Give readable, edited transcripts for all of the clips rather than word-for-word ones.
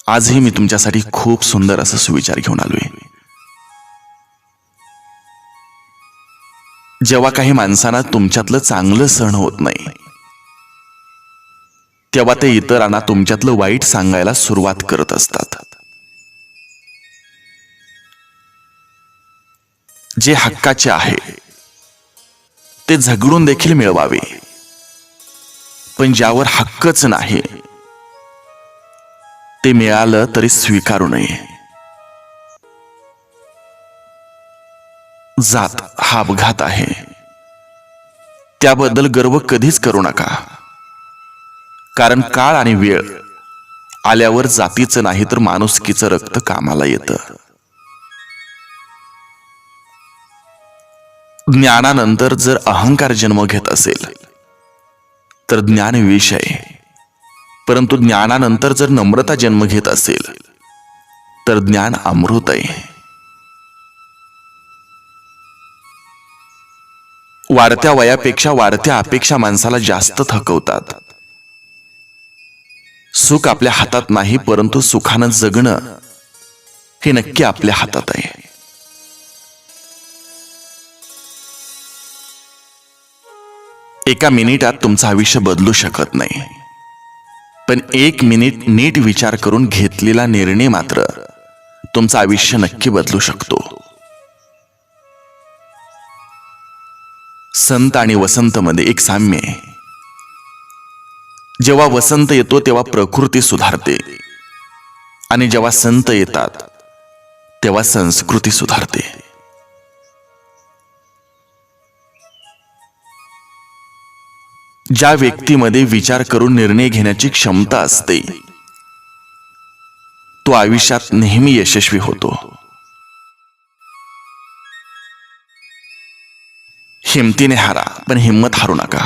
आजही मी तुमच्यासाठी खूप सुंदर असं सुविचार घेऊन आलोय। जेव्हा काही माणसांना तुमच्यातलं चांगलं सहन होत नाही, तेव्हा ते इतरांना तुमच्यातलं वाईट सांगायला सुरुवात करत असतात। जे हक्काचे आहे ते झगडून देखील मिळवावे, पण ज्यावर हक्कच नाही ते मिळालं तरी स्वीकारू नये। जात हा अपघात आहे, त्याबद्दल गर्व कधीच करू नका, कारण काळ आणि वेळ आल्यावर जातीचं नाही तर माणुसकीचं रक्त कामाला येतं। ज्ञानानंतर जर अहंकार जन्म घेत असेल तर ज्ञान विष आहे, परंतु ज्ञानानंतर जर नम्रता जन्म घेत असेल तर ज्ञान अमृत आहे। वाढत्या वयापेक्षा वाढत्या अपेक्षा माणसाला जास्त थकवतात। सुख आपल्या हातात नाही, परंतु सुखानं जगणं हे नक्की आपल्या हातात आहे। एका मिनिटात तुमचं आयुष्य बदलू शकत नाही, पण एक मिनिट नीट विचार करून घेतलेला निर्णय मात्र तुमचं आयुष्य नक्की बदलू शकतो। संत आणि वसंत मध्ये एक साम्य आहे। जेव्हा वसंत येतो तेव्हा प्रकृती सुधारते, आणि जेव्हा संत येतात तेव्हा संस्कृती सुधारते। ज्या व्यक्तीमध्ये विचार करून निर्णय घेण्याची क्षमता असते तो आयुष्यात नेहमी यशस्वी होतो। हिमतीने हारा, पण हिम्मत हारू नका।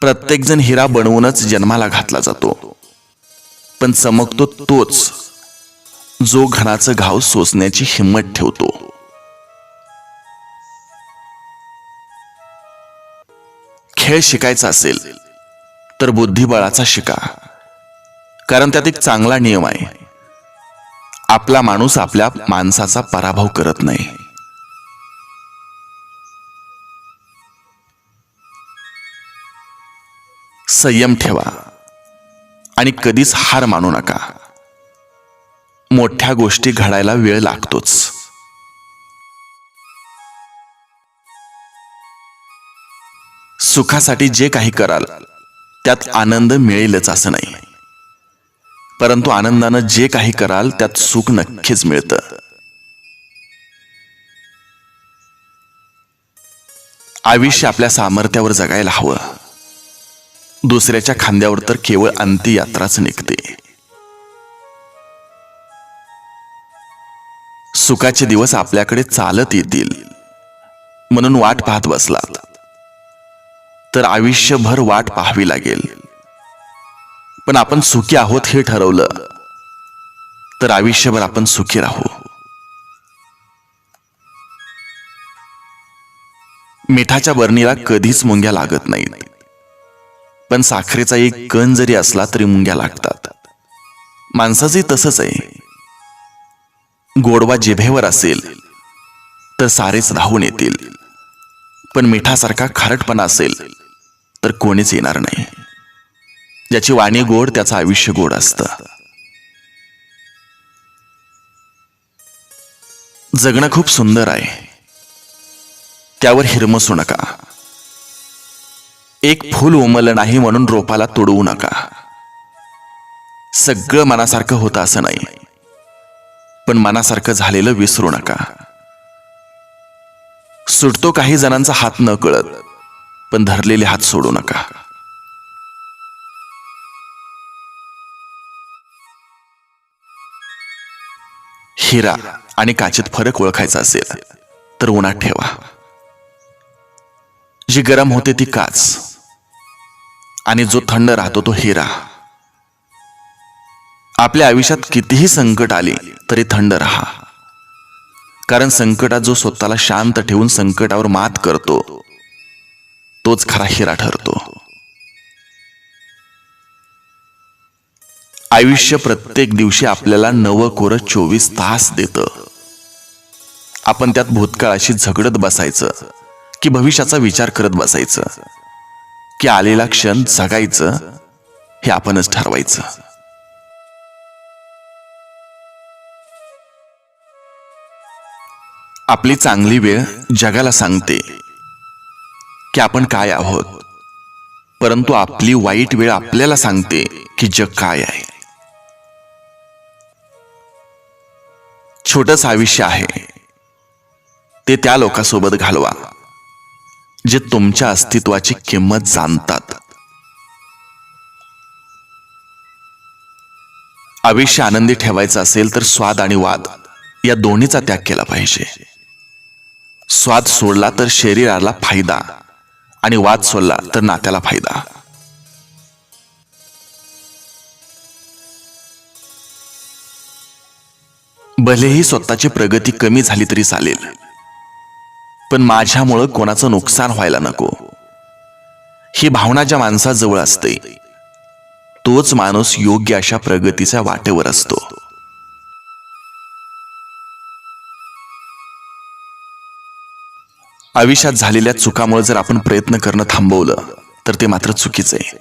प्रत्येक जण हिरा बनवूनच जन्माला घातला जातो, पण चमकतो तोच जो घणाचं घाव सोसण्याची हिम्मत ठेवतो। खेळ शिकायचा असेल तर बुद्धिबळाचा शिका, कारण त्यात एक चांगला नियम आहे, आपला माणूस आपल्या माणसाचा पराभव करत नाही। संयम ठेवा आणि कधीच हार मानू नका। मोठ्या गोष्टी घडायला वेळ लागतोच। सुखासाठी जे काही कराल त्यात आनंद मिळेलच असं नाही, परंतु आनंदानं जे काही कराल त्यात सुख नक्कीच मिळतं। आयुष्य आपल्या सामर्थ्यावर जगायला हवं, दुसऱ्याच्या खांद्यावर तर केवळ अंत्ययात्राच निघते। सुखाचे दिवस आपल्याकडे चालत येतील म्हणून वाट पाहत बसलात तर आयुष्यभर वाट पाहावी लागेल, पण आपण सुखी आहोत हे ठरवलं तर आयुष्यभर आपण सुखी राहू। मिठाच्या बरणीला कधीच मुंग्या लागत नाहीत, पण साखरेचा एक कण जरी असला तरी मुंग्या लागतात। माणसाचे तसंच आहे, गोडवा जिभेवर असेल तर सारेच धावून येतील, पण मिठासारखा खारटपणा असेल तर कोणीच येणार नाही। ज्याची वाणी गोड त्याचं आयुष्य गोड असतं। जगणं खूप सुंदर आहे, त्यावर हिरमसू नका। एक फूल उमललं नाही म्हणून रोपाला तुडवू नका। सगळं मनासारखं होतं असं नाही, पण मनासारखं झालेलं विसरू नका। सुटतो काही जणांचा हात न कळत, पण धरलेले हात सोडू नका। हिरा आणि काचेत फरक ओळखायचा असेल तर उन्हात ठेवा। जी गरम होते ती काच, आणि जो थंड राहतो तो हिरा। आपल्या आयुष्यात कितीही संकट आली तरी थंड राहा, कारण संकटात जो स्वतःला शांत ठेवून संकटावर मात करतो तोच खरा हिरा ठरतो। आयुष्य प्रत्येक दिवशी आपल्याला नवं कोरं 24 तास देतं. आपण त्यात भूतकाळाशी झगडत बसायचं की भविष्याचा विचार करत बसायचं, की आलेला क्षण जगायचं हे आपणच ठरवायचं. आपली चांगली वेळ जगाला सांगते की आपण काय आहोत, परंतु आपली वाईट वेळ आपल्याला सांगते की जग काय आहे. छोटंच आयुष्य आहे, ते त्या लोकांसोबत घालवा जे तुमच्या अस्तित्वाची किंमत जाणतात. आयुष्य आनंदी ठेवायचं असेल तर स्वाद आणि वाद या दोन्हीचा त्याग केला पाहिजे. स्वाद सोडला तर शरीराला फायदा आणि वाद सोडला तर नात्याला फायदा. भलेही स्वतःची प्रगती कमी झाली तरी चालेल, पण माझ्यामुळं कोणाचं नुकसान व्हायला नको, ही भावना ज्या माणसाजवळ असते तोच माणूस योग्य अशा प्रगतीच्या वाटेवर असतो. आयुष्यात झालेल्या चुकामुळे जर आपण प्रयत्न करणं थांबवलं तर ते मात्र चुकीचं आहे.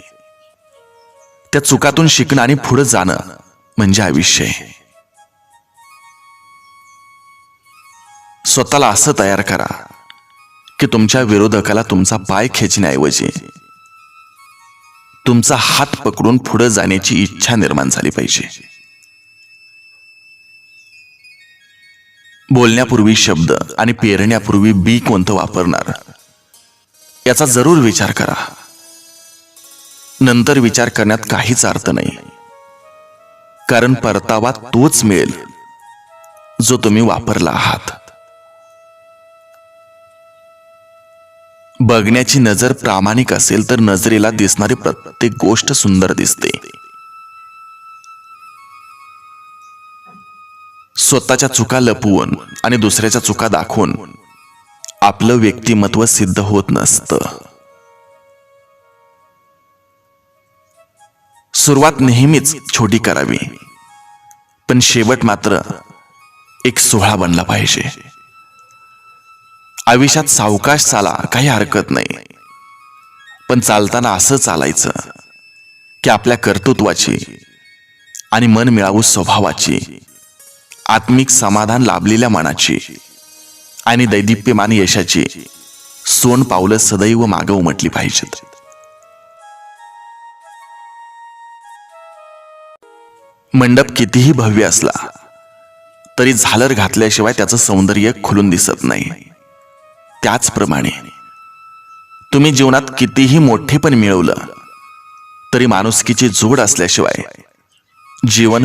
त्या चुकातून शिकणं आणि पुढे जाणं म्हणजे आयुष्य आहे. स्वतःला असं तयार करा की तुमच्या विरोधकाला तुमचा पाय खेचण्याऐवजी तुमचा हात पकडून पुढे जाण्याची इच्छा निर्माण झाली पाहिजे. बोलण्यापूर्वी शब्द आणि पेरण्यापूर्वी बी कोणतं वापरणार याचा जरूर विचार करा. नंतर विचार करण्यात काहीच अर्थ नाही, कारण परतावा तोच मिळेल जो तुम्ही वापरला आहात. बघण्याची नजर प्रामाणिक असेल तर नजरेला दिसणारी प्रत्येक गोष्ट सुंदर दिसते. स्वतःच्या चुका लपवून आणि दुसऱ्याच्या चुका दाखवून आपलं व्यक्तिमत्व सिद्ध होत नसतं. सुरुवात नेहमीच छोटी करावी, पण शेवट मात्र एक सोहळा बनला पाहिजे. आयुष्यात सावकाश चाला, काही हरकत नाही, पण चालताना असं चालायचं की आपल्या कर्तृत्वाची आणि मन मिळावू स्वभावाची, आत्मिक समाधान लाभलेल्या मनाची आणि दैदिप्यमान यशाची सोन पावलं सदैव मागे उमटली पाहिजेत. मंडप कितीही भव्य असला तरी झालर घातल्याशिवाय त्याचं सौंदर्य खुलून दिसत नाही. त्याचप्रमाणे तुम्ही जीवनात कितीही मोठेपण मिळवलं तरी माणुसकीची जोड असल्याशिवाय जीवन